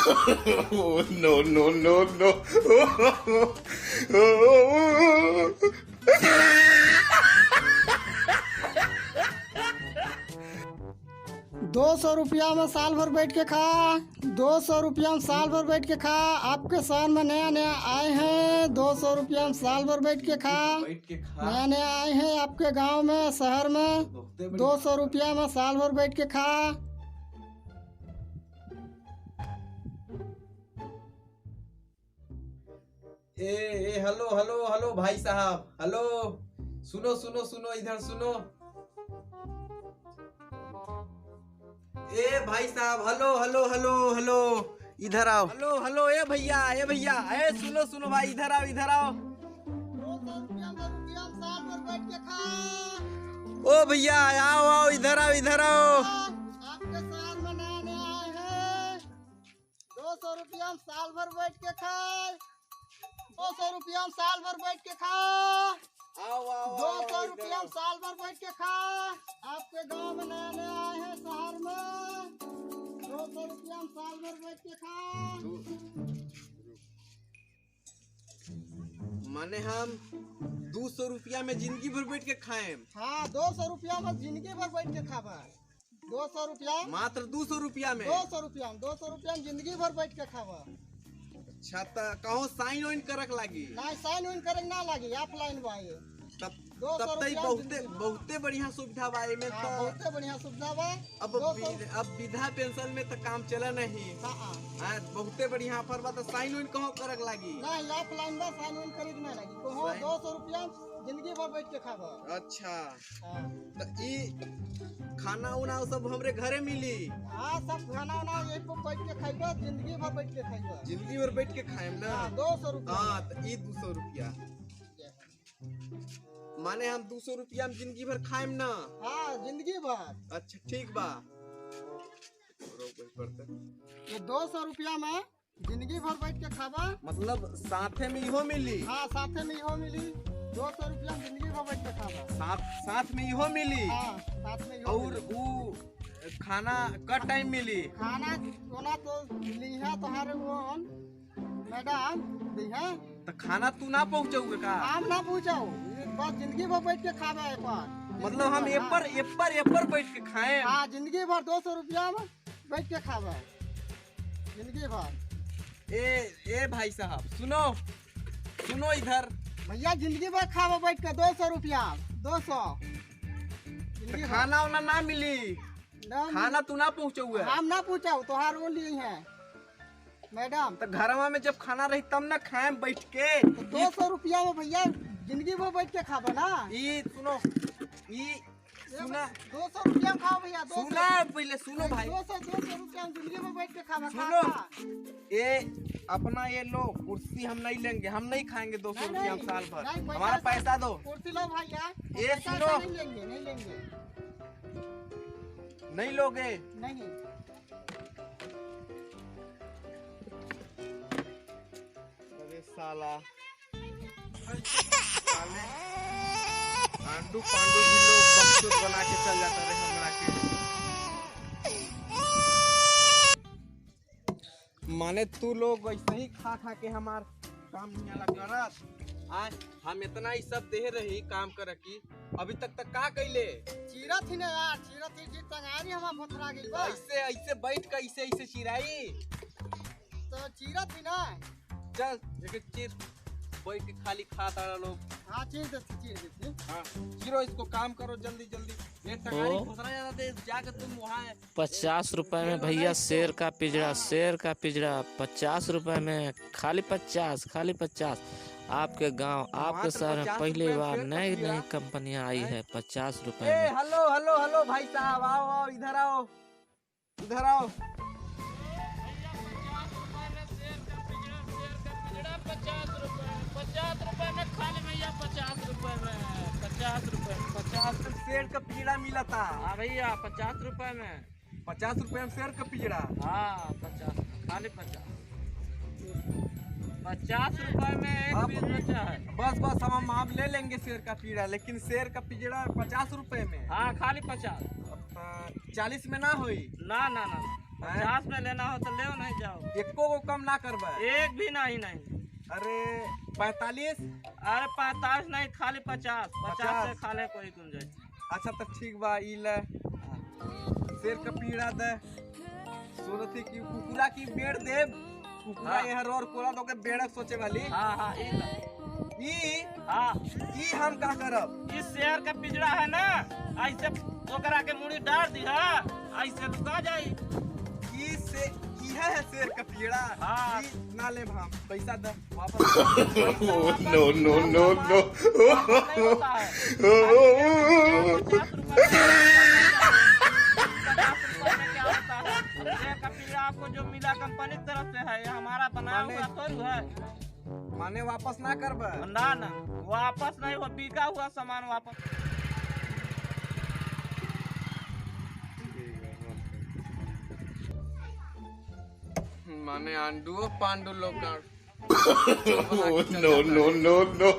Oh, no, no, no, no. 200 रुपया में साल भर बैठ के खा। 200 रुपया में साल भर बैठ के खा। आपके शहर में नया नया आए हैं। 200 रुपया में साल भर बैठ के खा। नया नया आए हैं आपके गांव में, शहर में। 200 रुपया में साल भर बैठ के खा। हेलो हेलो हेलो भाई साहब, हेलो, सुनो सुनो सुनो, इधर सुनो। भाई साहब, हेलो हेलो हेलो हेलो, इधर आओ। हेलो हेलो, भैया, भैया, सुनो सुनो भाई, इधर आओ, इधर आओ। 200 रुपया में साल भर बैठ के खा। ओ भैया, आओ आओ, इधर आओ, इधर आओ। आपके शहर में नया नया आए हैं। 200 रुपया में साल भर बैठ के खा। 200 रुपया में साल भर बैठ के खा। आओ आओ, 200 रुपया में साल भर बैठ के खा। आपके गांव में नया नया आए हैं, शहर में। 200 रुपया में साल भर बैठ के खा। माने हम 200 रुपया में जिंदगी भर बैठ के खाएं। हाँ, 200 रुपया में जिंदगी भर बैठ के खावा। 200 रुपया, मात्र 200 रुपया में। 200 रुपया में 200 रुपया में जिंदगी भर बैठ के खावा। अच्छा, कहो साइन वाइन करक लागी? ना साइन वाइन करे ना लागी, ऑफलाइन बा ये। तब 200 तब रुपया बहुते बढ़िया सुविधा बा एमे। हाँ, तो बहुते बढ़िया सुविधा बा। अब विधा पेंशन में तो काम चला नहीं। हाँ, बहुते बढ़िया ऑफर बा, तो साइन वाइन कहो करक लागी? ना ऑफलाइन बा, साइन वाइन करे के ना लागी। कहो 200 रुपया जिंदगी भर बैठ के खावा। अच्छा, हाँ। तो ई खाना उना सब हमरे घरे मिली? हाँ, सब खाना वाना यही पर बैठ के खाइबा, जिंदगी भर बैठ के खाइबा। जिंदगी भर बैठ के खाएम ना। 200 रुपया। हाँ, तो ई 200 रुपया माने हम 200 रुपया में जिंदगी भर खाएम ना। हाँ, जिंदगी भर। अच्छा, ठीक बा। ये 200 रुपया में जिंदगी भर बैठ के खावा। मतलब साथे में इहो मिली? हाँ, साथे में इहो मिली। 200 रुपया में जिंदगी भर बैठ के खावा। साथ में इहो मिली? हाँ, साथ में इहो और मिली। वो खाना का टाइम मिली? खाना ओना तो ली है तुम्हारे वो मैडम दी है। तो खाना तू ना पहुँचाओगे का? हम ना पूछो, बस जिंदगी भर बैठ के खावा है पर। मतलब हम एपर बैठ के खाएं? हाँ, जिंदगी भर 200 रुपया में बैठ के खावा, जिंदगी भर। ए भाई साहब, सुनो सुनो, इधर भैया, जिंदगी भर खावा बैठ के 200 रुपया। 200 तो खाना वाना ना मिली? खाना तू ना पहुँचाओगे? हम ना पूछो, तोहार वो लिए हैं मैडम। तो घरवा में जब खाना रही तब ना खाएं बैठ के। तो 200 रुपया में भैया जिंदगी भर बैठ के खावा ना। ई सुनो, ई सुना, 200 रुपया में खाओ भैया। सुना, पहले सुनो भाई। 200 रुपया में जिंदगी भर बैठ के खावा। सुनो, अपना ये लो कुर्सी हम नहीं लेंगे, हम नहीं खाएंगे 200 रुपया में साल भर। हमारा पैसा दो। कुर्सी लो भैया। सुनो, नहीं लेंगे, नहीं लेंगे। नहीं लोगे? नहीं। अरे साला, साले आंडू पांडू भी लोग बकचोद बना के चल जाता रहे हमरा के। माने तू लोग ऐसे ही खा खा के हमार काम नहीं आला करत। आज हम इतना ही सब दे रही काम कर की, अभी तक का कैले? चीरा थी ना यार, चीरा थी जी, तंगारी हमार भथरा गई बा। ऐसे ऐसे बैठ के ऐसे चिराई तो चीरा थी ना। चल एक चीर, बैठ के खाली खाता लोग। हाँ, चीर देती। हाँ, चिरो इसको, काम करो जल्दी जल्दी। ये टंगारी घुसरा जाता दे, जाकर तुम वहाँ 50 रुपए में भैया शेर का पिजड़ा, शेर का पिजड़ा 50 रुपए में, खाली 50। आपके गांव, आपके शहर में पहली बार नई नई कंपनियां आई है 50 रुपए में। हेलो हेलो हेलो भाई साहब, आओ आओ, इधर आओ, इधर आओ। 50 रुपए में खाली भैया, 50 रुपए में, 50 में शेर का पिजड़ा मिला था। हाँ भैया, 50 रुपए में। 50 रुपए में शेर का पिजड़ा? हाँ, 50, खाली 50 रुपए में एक पीस बचा है। बस हम आप ले लेंगे शेर का पिजड़ा, लेकिन शेर का पिजड़ा 50 रुपए में? हाँ, खाली 50। 40 में ना हुई? ना, 50 में लेना हो तो ले नहीं जाओ। एको को कम ना करबे? एक भी नहीं। अरे 45? अरे 45 नहीं, खाली 50 से खाले कोई गुंजाइश। अच्छा तो ठीक बा, ई ले शेर का पीड़ा दे। सोचती कि कुकुरा की बेड़ दे, कुकुरा यहाँ रोर कोला लोग बेड़क सोचे वाली। हाँ ई हाँ, ई हम का करब? इस शेर का पिजड़ा है ना, ऐसे ओकरा के मुड़ी डाल दी, ऐसे लुका जाई। ई से इहे है शेर का पीड़ा। हाँ। ई ना ले हम, पैसा दे वापस। नो। आपको जो मिला कंपनी की तरफ से है, ये हमारा बनाया हुआ थोड़ी है। माने वापस ना करबे? ना वापस नहीं, वो बिका हुआ सामान वापस। माने आंडू पांडू लोग no.